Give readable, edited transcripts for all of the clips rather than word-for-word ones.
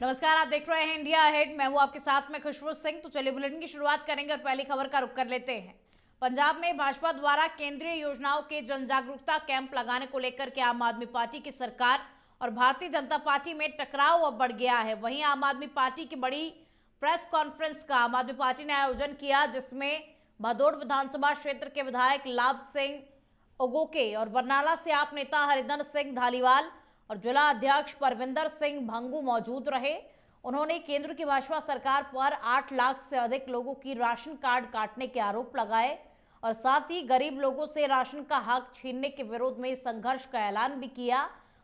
नमस्कार, आप देख रहे हैं इंडिया अहेड। मैं हूं आपके साथ में खुशबू सिंह। तो चलिए बुलेटिन की शुरुआत करेंगे और पहली खबर का रुख कर लेते हैं। पंजाब में भाजपा द्वारा केंद्रीय योजनाओं के जन जागरूकता कैंप लगाने को लेकर के आम आदमी पार्टी की सरकार और भारतीय जनता पार्टी में टकराव अब बढ़ गया है। वहीं आम आदमी पार्टी की बड़ी प्रेस कॉन्फ्रेंस का आम आदमी पार्टी ने आयोजन किया, जिसमें भदोड़ विधानसभा क्षेत्र के विधायक लाभ सिंह ओगोके और बरनाला से आप नेता हरिधन सिंह धालीवाल और जिला अध्यक्ष परविंदर सिंह भंगू मौजूद रहे। उन्होंने केंद्र की भाजपा सरकार पर 8 लाख से अधिक लोगों की राशन कार्ड काटने के आरोप लगाए और साथ ही गरीब लोगों से राशन का हक छीनने के विरोध में संघर्ष का ऐलान भी किया।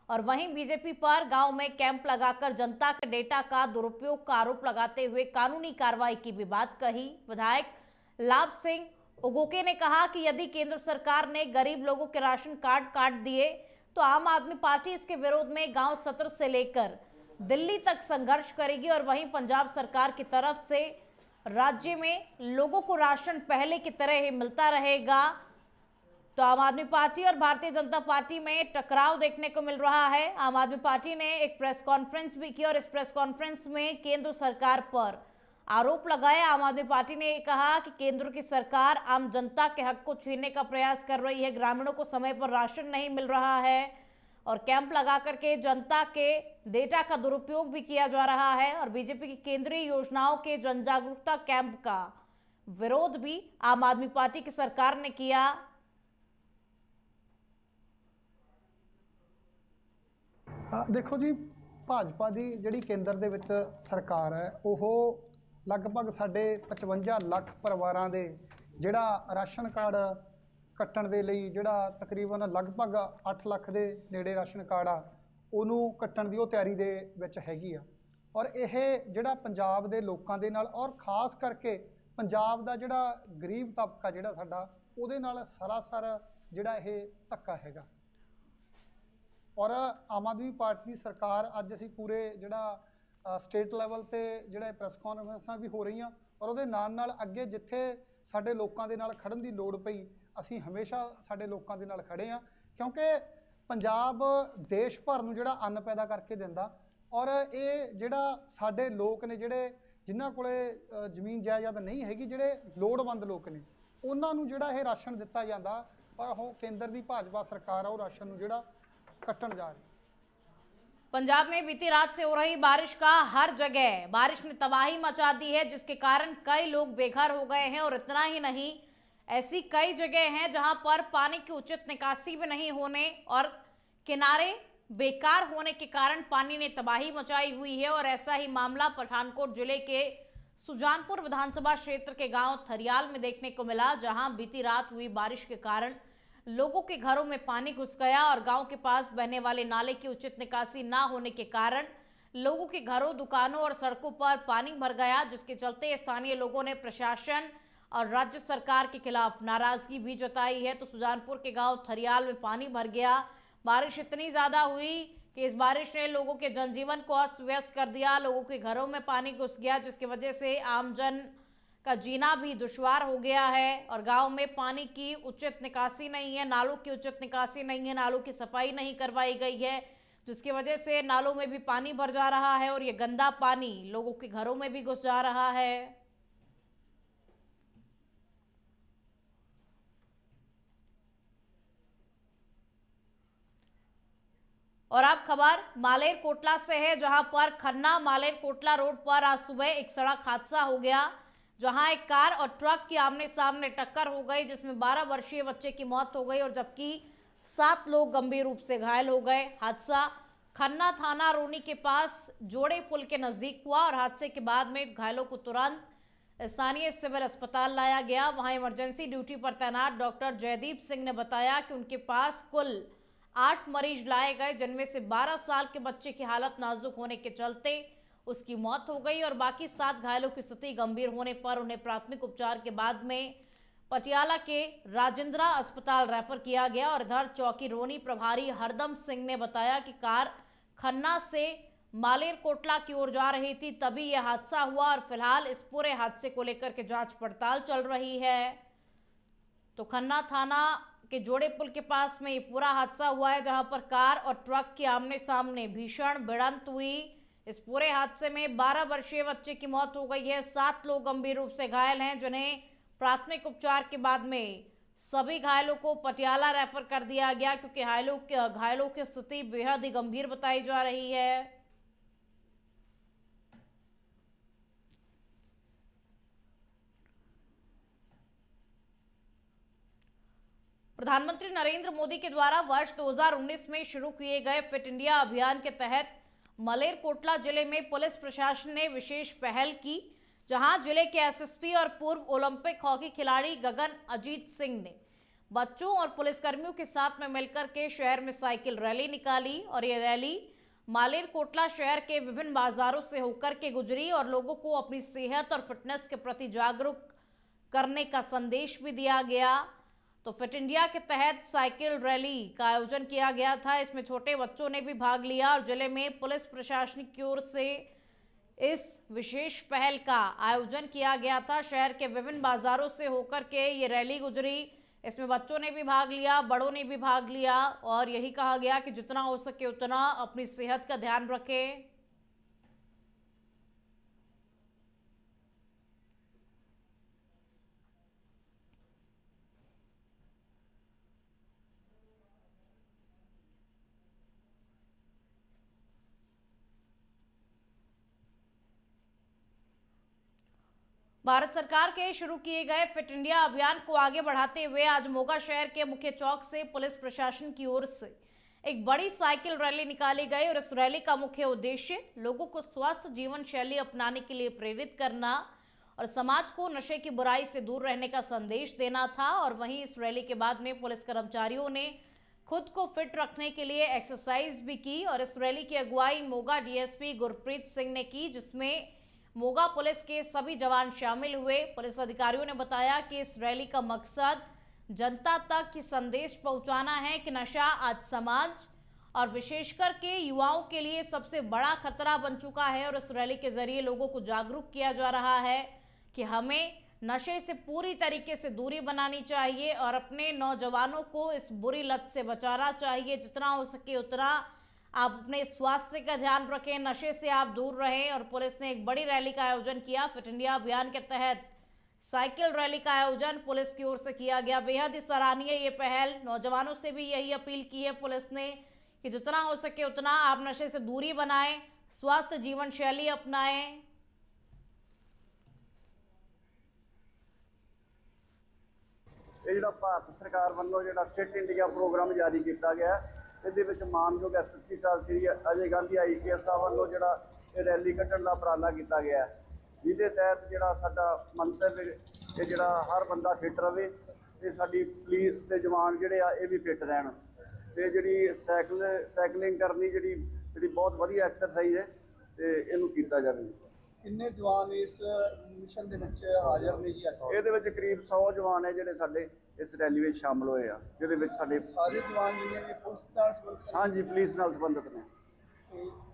और वहीं बीजेपी पर गांव में कैंप लगाकर जनता के डेटा का दुरुपयोग का आरोप लगाते हुए कानूनी कार्रवाई की भी बात कही। विधायक लाभ सिंह ओगोके ने कहा कि यदि केंद्र सरकार ने गरीब लोगों के राशन कार्ड काट दिए तो आम आदमी पार्टी इसके विरोध में गांव सत्र से लेकर दिल्ली तक संघर्ष करेगी। और वहीं पंजाब सरकार की तरफ से राज्य में लोगों को राशन पहले की तरह ही मिलता रहेगा। तो आम आदमी पार्टी और भारतीय जनता पार्टी में टकराव देखने को मिल रहा है। आम आदमी पार्टी ने एक प्रेस कॉन्फ्रेंस भी की और इस प्रेस कॉन्फ्रेंस में केंद्र सरकार पर आरोप लगाया। आम आदमी पार्टी ने कहा कि केंद्र की सरकार आम जनता के हक को छीनने का प्रयास कर रही है, ग्रामीणों को समय पर राशन नहीं मिल रहा है और कैंप लगा करके जनता के डेटा का दुरुपयोग भी किया जा रहा है। और बीजेपी की केंद्रीय योजनाओं के जन जागरूकता कैंप का विरोध भी आम आदमी पार्टी की सरकार ने किया। देखो जी, भाजपा की जिहड़ी केंद्र दे विच सरकार है वो लगभग साढ़े 55 ਲੱਖ परिवारां दे जिहड़ा राशन कार्ड कट्टण दे लई जिहड़ा तकरीबन लगभग 8 ਲੱਖ दे नेड़े राशन कार्ड आ ਉਹਨੂੰ कट्टण दी ਉਹ ਤਿਆਰੀ ਦੇ ਵਿੱਚ ਹੈਗੀ ਆ। ਔਰ ਇਹ ਜਿਹੜਾ ਪੰਜਾਬ ਦੇ ਲੋਕਾਂ ਦੇ ਨਾਲ ਔਰ ਖਾਸ ਕਰਕੇ ਪੰਜਾਬ ਦਾ ਜਿਹੜਾ ਗਰੀਬ ਤਬਕਾ ਜਿਹੜਾ ਸਾਡਾ ਉਹਦੇ ਨਾਲ ਸਰਾਸਰ ਜਿਹੜਾ ਇਹ ਧੱਕਾ ਹੈਗਾ। और आम आदमी पार्टी की सरकार अज असी पूरे जिहड़ा स्टेट लैवल ते जिहड़ा प्रैस कॉन्फ्रेंसां भी हो रही और उहदे नाल अगे जिथे साडे लोकां दे नाल खड़न दी लोड़ पई असी हमेशा साडे लोकां दे नाल खड़े हाँ, क्योंकि पंजाब देश भर नूं जिहड़ा अन्न पैदा करके दिंदा और ये जिहड़ा साडे लोक ने जिहड़े जिन्हां कोले जमीन जायदाद नहीं हैगी, जिहड़े लोड़वंद लोक ने उन्हां नूं जिहड़ा ये राशन दिता जांदा, पर वो केंद्र की भाजपा सरकार आ वो राशन नूं जिहड़ा कट्टण जा रही। पंजाब में बीती रात से हो रही बारिश का हर जगह बारिश ने तबाही मचा दी है, जिसके कारण कई लोग बेघर हो गए हैं। और इतना ही नहीं, ऐसी कई जगह हैं जहां पर पानी की उचित निकासी भी नहीं होने और किनारे बेकार होने के कारण पानी ने तबाही मचाई हुई है। और ऐसा ही मामला पठानकोट जिले के सुजानपुर विधानसभा क्षेत्र के गांव थरियाल में देखने को मिला, जहां बीती रात हुई बारिश के कारण लोगों के घरों में पानी घुस गया और गांव के पास बहने वाले नाले की उचित निकासी ना होने के कारण लोगों के घरों, दुकानों और सड़कों पर पानी भर गया, जिसके चलते स्थानीय लोगों ने प्रशासन और राज्य सरकार के खिलाफ नाराजगी भी जताई है। तो सुजानपुर के गांव थरियाल में पानी भर गया। बारिश इतनी ज्यादा हुई कि इस बारिश ने लोगों के जनजीवन को अस्त व्यस्त कर दिया। लोगों के घरों में पानी घुस गया, जिसकी वजह से आमजन का जीना भी दुश्वार हो गया है। और गांव में पानी की उचित निकासी नहीं है, नालों की उचित निकासी नहीं है, नालों की सफाई नहीं करवाई गई है, जिसकी वजह से नालों में भी पानी भर जा रहा है और ये गंदा पानी लोगों के घरों में भी घुस जा रहा है। और अब खबर मालेर कोटला से है, जहां पर खन्ना मालेर कोटला रोड पर आज सुबह एक सड़क हादसा हो गया, जहां एक कार और ट्रक की आमने सामने टक्कर हो गई, जिसमें 12 वर्षीय बच्चे की मौत हो गई और जबकि 7 लोग गंभीर रूप से घायल हो गए। हादसा खन्ना थाना रोनी के पास जोड़े पुल के नजदीक हुआ और हादसे के बाद में घायलों को तुरंत स्थानीय सिविल अस्पताल लाया गया। वहां इमरजेंसी ड्यूटी पर तैनात डॉक्टर जयदीप सिंह ने बताया कि उनके पास कुल 8 मरीज लाए गए, जिनमें से 12 साल के बच्चे की हालत नाजुक होने के चलते उसकी मौत हो गई और बाकी 7 घायलों की स्थिति गंभीर होने पर उन्हें प्राथमिक उपचार के बाद में पटियाला के राजेंद्रा अस्पताल रेफर किया गया। और इधर चौकी रोनी प्रभारी हरदम सिंह ने बताया कि कार खन्ना से मालेर कोटला की ओर जा रही थी, तभी यह हादसा हुआ और फिलहाल इस पूरे हादसे को लेकर के जांच पड़ताल चल रही है। तो खन्ना थाना के जोड़े पुल के पास में ये पूरा हादसा हुआ है, जहां पर कार और ट्रक के आमने सामने भीषण भिड़ंत हुई। इस पूरे हादसे में 12 वर्षीय बच्चे की मौत हो गई है। 7 लोग गंभीर रूप से घायल हैं, जिन्हें प्राथमिक उपचार के बाद में सभी घायलों को पटियाला रेफर कर दिया गया, क्योंकि घायलों की स्थिति बेहद ही गंभीर बताई जा रही है। प्रधानमंत्री नरेंद्र मोदी के द्वारा वर्ष 2019 में शुरू किए गए फिट इंडिया अभियान के तहत मलेरकोटला जिले में पुलिस प्रशासन ने विशेष पहल की, जहां जिले के एसएसपी और पूर्व ओलंपिक हॉकी खिलाड़ी गगन अजीत सिंह ने बच्चों और पुलिसकर्मियों के साथ में मिलकर के शहर में साइकिल रैली निकाली और ये रैली मालेरकोटला शहर के विभिन्न बाजारों से होकर के गुजरी और लोगों को अपनी सेहत और फिटनेस के प्रति जागरूक करने का संदेश भी दिया गया। तो फिट इंडिया के तहत साइकिल रैली का आयोजन किया गया था। इसमें छोटे बच्चों ने भी भाग लिया और जिले में पुलिस प्रशासन की ओर से इस विशेष पहल का आयोजन किया गया था। शहर के विभिन्न बाजारों से होकर के ये रैली गुजरी। इसमें बच्चों ने भी भाग लिया, बड़ों ने भी भाग लिया और यही कहा गया कि जितना हो सके उतना अपनी सेहत का ध्यान रखें। भारत सरकार के शुरू किए गए फिट इंडिया अभियान को आगे बढ़ाते हुए आज मोगा शहर के मुख्य चौक से पुलिस प्रशासन की ओर से एक बड़ी साइकिल रैली निकाली गई और इस रैली का मुख्य उद्देश्य लोगों को स्वस्थ जीवन शैली अपनाने के लिए प्रेरित करना और समाज को नशे की बुराई से दूर रहने का संदेश देना था। और वहीं इस रैली के बाद में पुलिस कर्मचारियों ने खुद को फिट रखने के लिए एक्सरसाइज भी की और इस रैली की अगुवाई मोगा डीएसपी गुरप्रीत सिंह ने की, जिसमें मोगा पुलिस के सभी जवान शामिल हुए। पुलिस अधिकारियों ने बताया कि इस रैली का मकसद जनता तक की संदेश पहुंचाना है कि नशा आज समाज और विशेषकर के युवाओं के लिए सबसे बड़ा खतरा बन चुका है और इस रैली के जरिए लोगों को जागरूक किया जा रहा है कि हमें नशे से पूरी तरीके से दूरी बनानी चाहिए और अपने नौजवानों को इस बुरी लत से बचाना चाहिए। जितना हो सके उतना आप अपने स्वास्थ्य का ध्यान रखें, नशे से आप दूर रहें। और पुलिस ने एक बड़ी रैली का आयोजन किया। फिट इंडिया अभियान के तहत साइकिल रैली का आयोजन पुलिस की ओर से किया गया। बेहद ही सराहनीय ये पहल। नौजवानों से भी यही अपील की है पुलिस ने कि जितना हो सके उतना आप नशे से दूरी बनाएं, स्वस्थ जीवन शैली अपनाएं। ਇਹ ਜਿਹੜਾ ਭਾਰਤ ਸਰਕਾਰ ਵੱਲੋਂ ਜਿਹੜਾ ਫਿਟ ਇੰਡੀਆ ਪ੍ਰੋਗਰਾਮ ਜਾਰੀ ਕੀਤਾ ਗਿਆ, ਇਹਦੇ ਵਿੱਚ ਮਾਨਯੋਗ ਐਸਐਸਪੀ ਸਾਹਿਬ ਸ੍ਰੀ ਅਜੇ ਗਾਂਧੀ ਆਈਪੀਐਸ ਸਾਹਿਬ ਵੱਲੋਂ ਜਿਹੜਾ ਇਹ ਰੈਲੀ ਕੱਢਣ ਦਾ ਉਪਰਾਲਾ ਕੀਤਾ ਗਿਆ, ਜਿਹਦੇ ਤਹਿਤ ਜਿਹੜਾ ਸਾਡਾ ਮੰਤਵ ਇਹ ਜਿਹੜਾ ਹਰ ਬੰਦਾ ਫਿੱਟ ਰਵੇ ਤੇ ਸਾਡੀ ਪੁਲਿਸ ਦੇ ਜਵਾਨ ਜਿਹੜੇ ਆ ਇਹ ਵੀ ਫਿੱਟ ਰਹਿਣ ਤੇ ਜਿਹੜੀ ਸਾਈਕਲਿੰਗ ਕਰਨੀ ਜਿਹੜੀ ਬਹੁਤ ਵਧੀਆ ਐਕਸਰਸਾਈਜ਼ ਹੈ ਤੇ ਇਹਨੂੰ ਕੀਤਾ ਜਾਵੇ। ਕਿੰਨੇ ਜਵਾਨ ਇਸ ਮਿਸ਼ਨ ਦੇ ਵਿੱਚ ਹਾਜ਼ਰ ਨੇ ਜੀ? ਇਹਦੇ ਵਿੱਚ ਕਰੀਬ 100 ਜਵਾਨ ਹੈ ਜਿਹੜੇ ਸਾਡੇ ਇਸ ਰੈਲੀ ਵਿੱਚ ਸ਼ਾਮਲ ਹੋਏ ਆ, ਜਿਹਦੇ ਵਿੱਚ ਸਾਡੇ ਸਾਰੇ ਜਵਾਨ ਜਿੰਨੇ ਵੀ ਪੁਲਿਸ ਨਾਲ ਸੰਬੰਧਿਤ ਹਾਂਜੀ ਪੁਲਿਸ ਨਾਲ ਸੰਬੰਧਿਤ ਨੇ।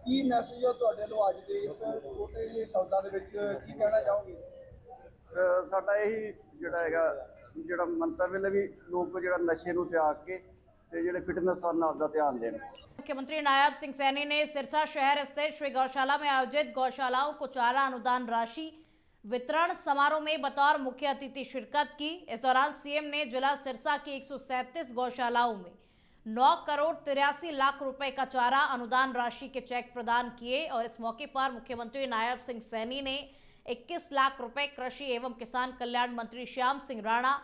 ਕੀ ਮੈਸੇਜ ਹੈ ਤੁਹਾਡੇ ਵੱਲੋਂ ਅੱਜ ਦੇ ਇਸ ਛੋਟੇ ਜਿਹੇ ਸ਼ਬਦਾਂ ਦੇ ਵਿੱਚ ਕੀ ਕਹਿਣਾ ਚਾਹੋਗੇ? ਸਾਡਾ ਇਹੀ ਜਿਹੜਾ ਹੈਗਾ ਜਿਹੜਾ ਮੰਤਵ ਹੈ ਵੀ ਲੋਕ ਜਿਹੜਾ ਨਸ਼ੇ ਨੂੰ ਤਿਆਗ ਕੇ ਤੇ ਜਿਹੜੇ ਫਿਟਨੈਸ ਵੱਲ ਆਪਦਾ ਧਿਆਨ ਦੇਣ। मुख्यमंत्री नायब सिंह सैनी ने सिरसा शहर स्थित श्री गौशाला में आयोजित गौशालाओं को चारा अनुदान राशि वितरण समारोह में बतौर मुख्य अतिथि शिरकत की। इस दौरान सीएम ने जिला सिरसा की 137 गौशालाओं में 9 करोड़ 83 लाख रुपए का चारा अनुदान राशि के चेक प्रदान किए और इस मौके पर मुख्यमंत्री नायब सिंह सैनी ने 21 लाख रुपए कृषि एवं किसान कल्याण मंत्री श्याम सिंह राणा,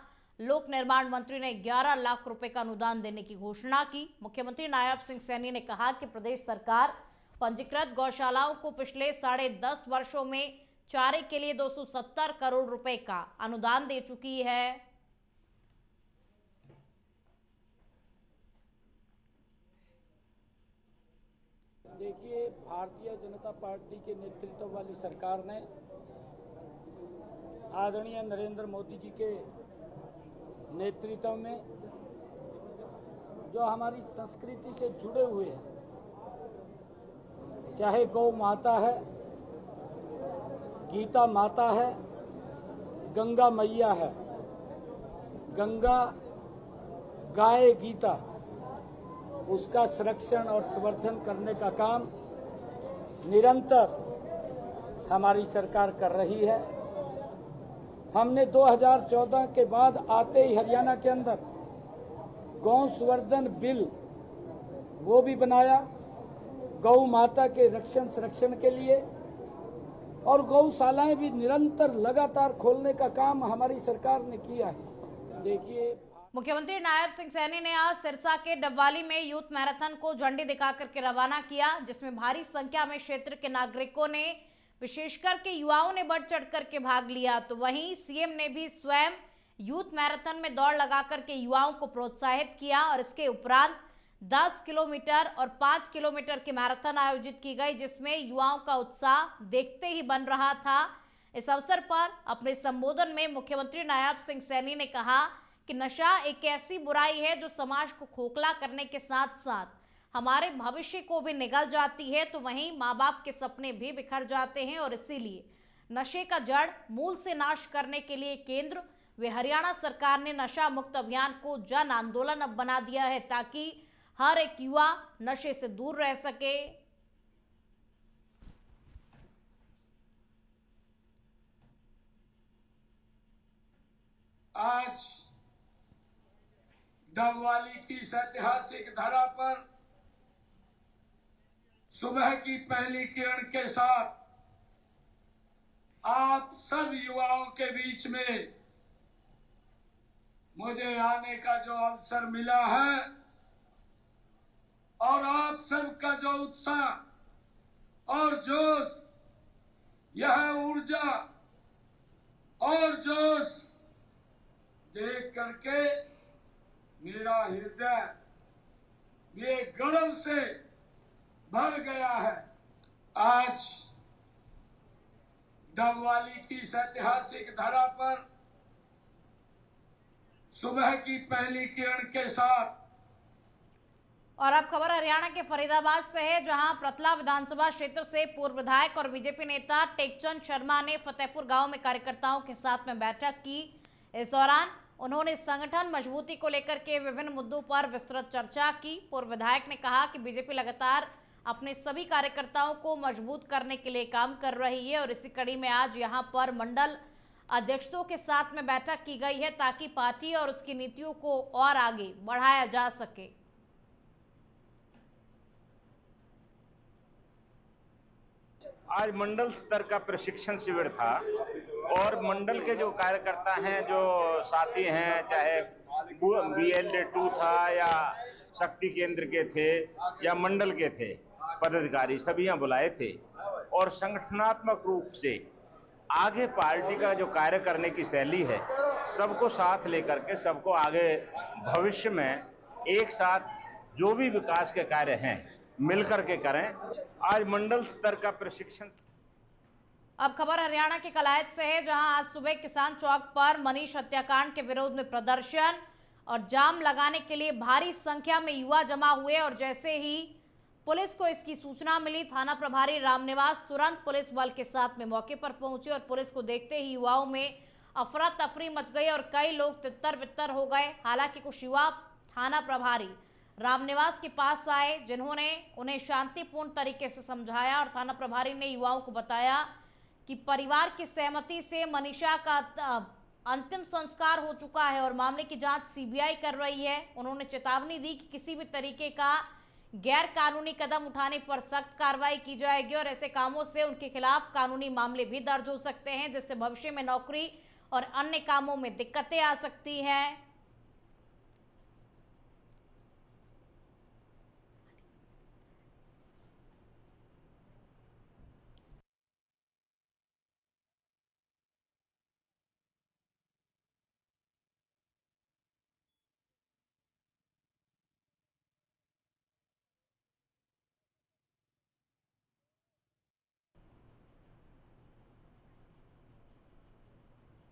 लोक निर्माण मंत्री ने 11 लाख रुपए का अनुदान देने की घोषणा की। मुख्यमंत्री नायब सिंह सैनी ने कहा कि प्रदेश सरकार पंजीकृत गौशालाओं को पिछले 10.5 वर्षों में चारे के लिए 270 करोड़ रुपए का अनुदान दे चुकी है। देखिए, भारतीय जनता पार्टी के नेतृत्व वाली सरकार ने आदरणीय नरेंद्र मोदी जी के नेतृत्व में जो हमारी संस्कृति से जुड़े हुए हैं, चाहे गौ माता है, गीता माता है, गंगा मैया है, गंगा गाय गीता, उसका संरक्षण और संवर्धन करने का काम निरंतर हमारी सरकार कर रही है। हमने 2014 के बाद आते ही हरियाणा के अंदर गौ संवर्धन बिल वो भी बनाया, गौ माता के रक्षण संरक्षण के लिए, और गौशालाएं भी निरंतर लगातार खोलने का काम हमारी सरकार ने किया है। देखिए, मुख्यमंत्री नायब सिंह सैनी ने आज सिरसा के डबवाली में यूथ मैराथन को झंडी दिखाकर के रवाना किया, जिसमें भारी संख्या में क्षेत्र के नागरिकों ने, विशेषकर के युवाओं ने बढ़ चढ़कर के भाग लिया। तो वहीं सीएम ने भी स्वयं यूथ मैराथन में दौड़ लगाकर के युवाओं को प्रोत्साहित किया और इसके उपरांत 10 किलोमीटर और 5 किलोमीटर की मैराथन आयोजित की गई, जिसमें युवाओं का उत्साह देखते ही बन रहा था। इस अवसर पर अपने संबोधन में मुख्यमंत्री नायब सिंह सैनी ने कहा कि नशा एक ऐसी बुराई है जो समाज को खोखला करने के साथ साथ हमारे भविष्य को भी निगल जाती है, तो वहीं माँ बाप के सपने भी बिखर जाते हैं। और इसीलिए नशे का जड़ मूल से नाश करने के लिए केंद्र व हरियाणा सरकार ने नशा मुक्त अभियान को जन आंदोलन अब बना दिया है, ताकि हर एक युवा नशे से दूर रह सके। आज डबवाली की इस ऐतिहासिक धरा पर सुबह की पहली किरण के साथ आप सब युवाओं के बीच में मुझे आने का जो अवसर मिला है और आप सबका जो उत्साह और जोश, यह ऊर्जा और जोश देख करके मेरा हृदय ये गर्व से भर गया है। आज डबवाली की इस ऐतिहासिक धरा पर सुबह की पहली किरण के साथ। और अब खबर हरियाणा के फरीदाबाद से है, जहां प्रतला विधानसभा क्षेत्र से पूर्व विधायक और बीजेपी नेता टेकचंद शर्मा ने फतेहपुर गांव में कार्यकर्ताओं के साथ में बैठक की। इस दौरान उन्होंने संगठन मजबूती को लेकर के विभिन्न मुद्दों पर विस्तृत चर्चा की। पूर्व विधायक ने कहा कि बीजेपी लगातार अपने सभी कार्यकर्ताओं को मजबूत करने के लिए काम कर रही है और इसी कड़ी में आज यहां पर मंडल अध्यक्षों के साथ में बैठक की गई है, ताकि पार्टी और उसकी नीतियों को और आगे बढ़ाया जा सके। आज मंडल स्तर का प्रशिक्षण शिविर था और मंडल के जो कार्यकर्ता हैं, जो साथी हैं, चाहे BLA-2 था या शक्ति केंद्र के थे या मंडल के थे, पदाधिकारी सभी यहाँ बुलाए थे और संगठनात्मक रूप से आगे पार्टी का जो कार्य करने की शैली है, सबको साथ लेकर के सबको आगे भविष्य में एक साथ जो भी विकास के कार्य हैं मिलकर के करें। आज मंडल स्तर का प्रशिक्षण। अब खबर हरियाणा के कलायत से है, जहां आज सुबह किसान चौक पर मनीष हत्याकांड के विरोध में प्रदर्शन और जाम लगाने के लिए भारी संख्या में युवा जमा हुए और जैसे ही पुलिस को इसकी सूचना मिली, थाना प्रभारी रामनिवास तुरंत पुलिस बल के साथ में मौके पर पहुंचे और पुलिस को देखते ही युवाओं में अफरा तफरी मच गई और कई लोग तितर बितर हो गए। हालांकि कुछ युवा थाना प्रभारी रामनिवास के पास आए, जिन्होंने उन्हें शांतिपूर्ण तरीके से समझाया और थाना प्रभारी ने युवाओं को बताया कि परिवार की सहमति से मनीषा का अंतिम संस्कार हो चुका है और मामले की जांच CBI कर रही है। उन्होंने चेतावनी दी कि किसी भी तरीके का गैर कानूनी कदम उठाने पर सख्त कार्रवाई की जाएगी और ऐसे कामों से उनके खिलाफ कानूनी मामले भी दर्ज हो सकते हैं, जिससे भविष्य में नौकरी और अन्य कामों में दिक्कतें आ सकती हैं।